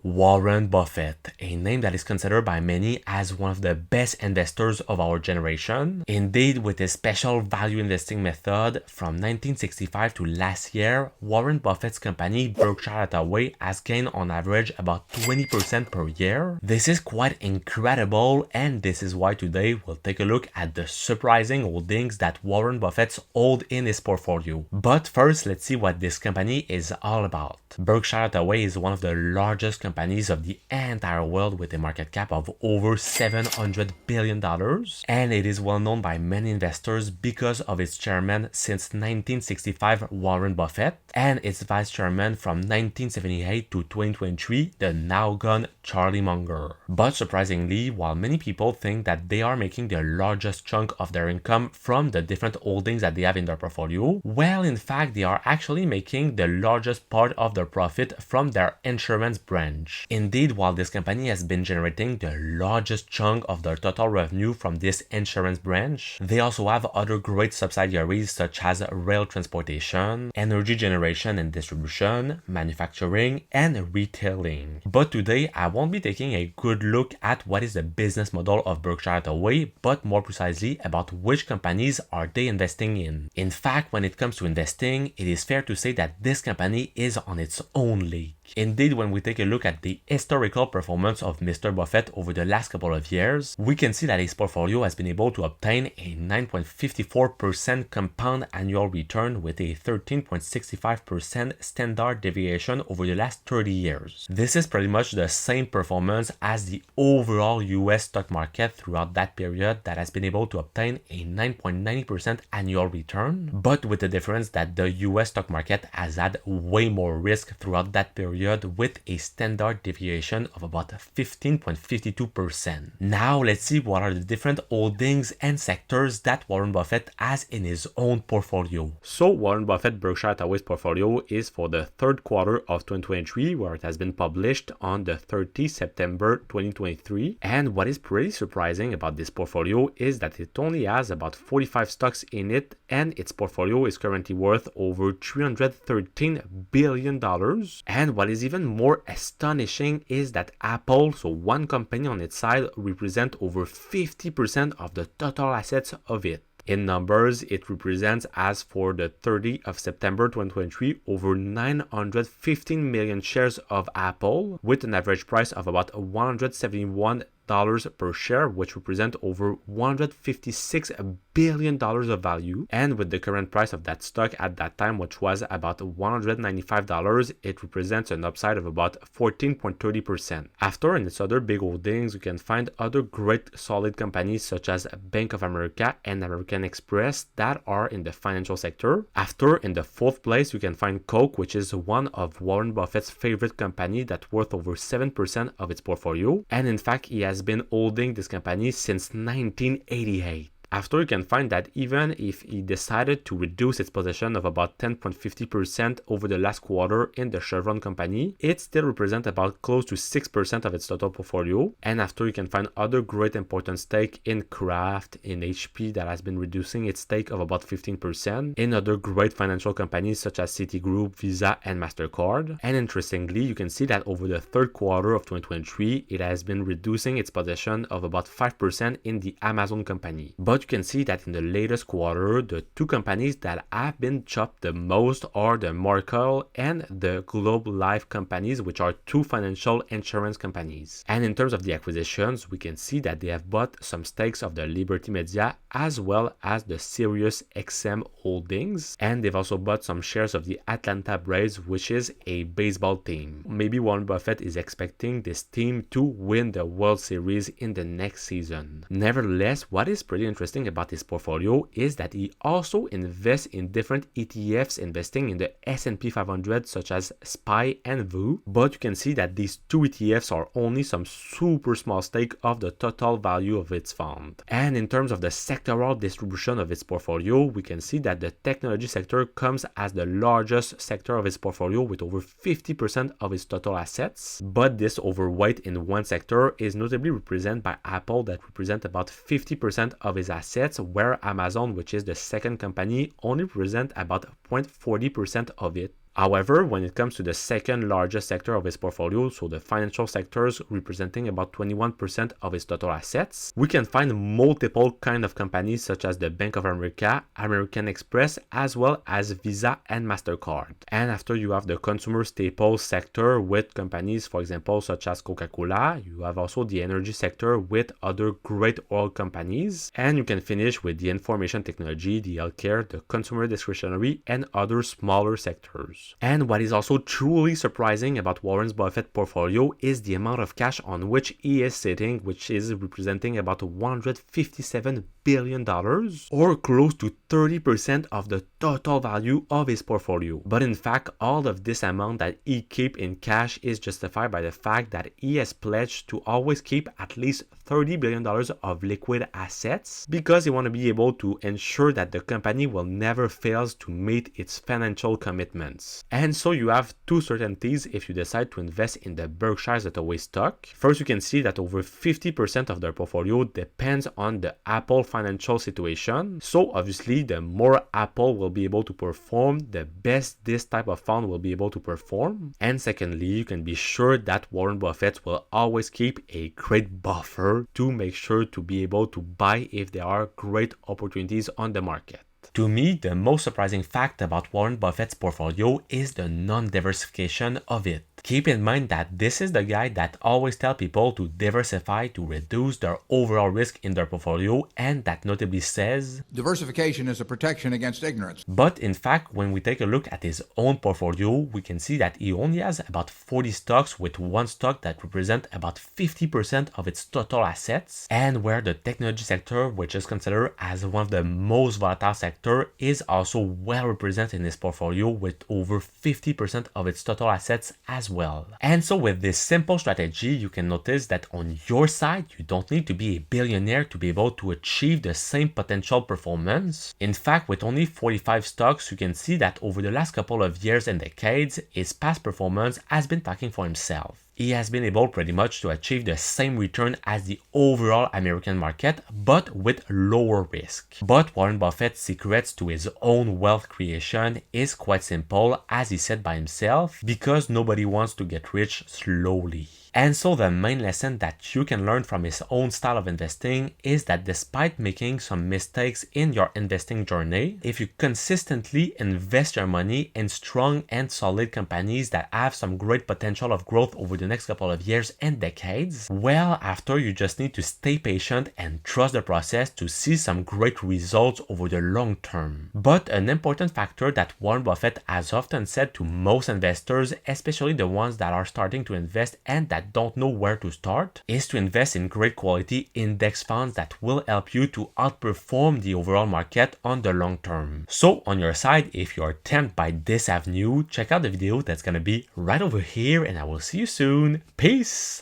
Warren Buffett, a name that is considered by many as one of the best investors of our generation. Indeed, with his special value investing method, from 1965 to last year, Warren Buffett's company Berkshire Hathaway has gained on average about 20% per year. This is quite incredible, and this is why today we'll take a look at the surprising holdings that Warren Buffett holds in his portfolio. But first, let's see what this company is all about. Berkshire Hathaway is one of the largest companies of the entire world with a market cap of over $700 billion, and it is well known by many investors because of its chairman since 1965, Warren Buffett, and its vice chairman from 1978 to 2023, the now gone Charlie Munger. But surprisingly, while many people think that they are making the largest chunk of their income from the different holdings that they have in their portfolio, well, in fact, they are actually making the largest part of their profit from their insurance branch. Indeed, while this company has been generating the largest chunk of their total revenue from this insurance branch, they also have other great subsidiaries such as rail transportation, energy generation and distribution, manufacturing, and retailing. But today, I won't be taking a good look at what is the business model of Berkshire Hathaway, but more precisely about which companies are they investing in. In fact, when it comes to investing, it is fair to say that this company is on its own league. Indeed, when we take a look at the historical performance of Mr. Buffett over the last couple of years, we can see that his portfolio has been able to obtain a 9.54% compound annual return with a 13.65% standard deviation over the last 30 years. This is pretty much the same performance as the overall US stock market throughout that period that has been able to obtain a 9.90% annual return, but with the difference that the US stock market has had way more risk throughout that period with a standard deviation of about 15.52%. Now let's see what are the different holdings and sectors that Warren Buffett has in his own portfolio. So Warren Buffett Berkshire Hathaway's portfolio is for the third quarter of 2023, where it has been published on the 30th September 2023. And what is pretty surprising about this portfolio is that it only has about 45 stocks in it, and its portfolio is currently worth over $313 billion. And what is even more astonishing is that Apple, so one company on its side, represents over 50% of the total assets of it. In numbers, it represents, as for the 30th of September 2023, over 915 million shares of Apple, with an average price of about $171 per share, which represent over $156 billion of value. And with the current price of that stock at that time, which was about $195, it represents an upside of about 14.30%. After, in its other big holdings, you can find other great solid companies such as Bank of America and American Express that are in the financial sector. After, in the fourth place, you can find Coke, which is one of Warren Buffett's favorite company that's worth over 7% of its portfolio. And in fact, he has been holding this company since 1988. After, you can find that even if he decided to reduce its position of about 10.50% over the last quarter in the Chevron company, it still represents about close to 6% of its total portfolio. And after, you can find other great important stake in Kraft, in HP that has been reducing its stake of about 15%, in other great financial companies such as Citigroup, Visa, and MasterCard. And interestingly, you can see that over the third quarter of 2023, it has been reducing its position of about 5% in the Amazon company. But you can see that in the latest quarter, the two companies that have been chopped the most are the Markel and the Globe Life companies, which are two financial insurance companies. And in terms of the acquisitions, we can see that they have bought some stakes of the Liberty Media as well as the Sirius XM holdings, and they've also bought some shares of the Atlanta Braves, which is a baseball team. Maybe Warren Buffett is expecting this team to win the World Series in the next season. Nevertheless, what is pretty interesting about his portfolio is that he also invests in different ETFs investing in the S&P 500 such as SPY and VOO, but you can see that these two ETFs are only some super small stake of the total value of its fund. And in terms of the sectoral distribution of its portfolio, we can see that the technology sector comes as the largest sector of its portfolio with over 50% of its total assets, but this overweight in one sector is notably represented by Apple that represents about 50% of its assets, where Amazon, which is the second company, only represents about 0.40% of it. However, when it comes to the second largest sector of his portfolio, so the financial sectors representing about 21% of his total assets, we can find multiple kind of companies such as the Bank of America, American Express, as well as Visa and MasterCard. And after you have the consumer staples sector with companies, for example, such as Coca-Cola, you have also the energy sector with other great oil companies, and you can finish with the information technology, the healthcare, the consumer discretionary, and other smaller sectors. And what is also truly surprising about Warren Buffett's portfolio is the amount of cash on which he is sitting, which is representing about $157 billion, or close to 30% of the total value of his portfolio. But in fact, all of this amount that he keeps in cash is justified by the fact that he has pledged to always keep at least $30 billion of liquid assets because he wants to be able to ensure that the company will never fail to meet its financial commitments. And so you have two certainties if you decide to invest in the Berkshire Hathaway stock. First, you can see that over 50% of their portfolio depends on the Apple financial situation. So obviously, the more Apple will be able to perform, the best this type of fund will be able to perform. And secondly, you can be sure that Warren Buffett will always keep a great buffer to make sure to be able to buy if there are great opportunities on the market. To me, the most surprising fact about Warren Buffett's portfolio is the non-diversification of it. Keep in mind that this is the guy that always tells people to diversify to reduce their overall risk in their portfolio, and that notably says diversification is a protection against ignorance. But in fact, when we take a look at his own portfolio, we can see that he only has about 40 stocks, with one stock that represents about 50% of its total assets, and where the technology sector, which is considered as one of the most volatile sectors, is also well represented in his portfolio with over 50% of its total assets as well. And so with this simple strategy, you can notice that on your side, you don't need to be a billionaire to be able to achieve the same potential performance. In fact, with only 45 stocks, you can see that over the last couple of years and decades, his past performance has been talking for himself. He has been able pretty much to achieve the same return as the overall American market, but with lower risk. But Warren Buffett's secrets to his own wealth creation is quite simple, as he said by himself, because nobody wants to get rich slowly. And so the main lesson that you can learn from his own style of investing is that despite making some mistakes in your investing journey, if you consistently invest your money in strong and solid companies that have some great potential of growth over the next couple of years and decades, well, after you just need to stay patient and trust the process to see some great results over the long term. But an important factor that Warren Buffett has often said to most investors, especially the ones that are starting to invest and that don't know where to start, is to invest in great quality index funds that will help you to outperform the overall market on the long term. So on your side, if you're tempted by this avenue, check out the video that's gonna be right over here, and I will see you soon. Peace!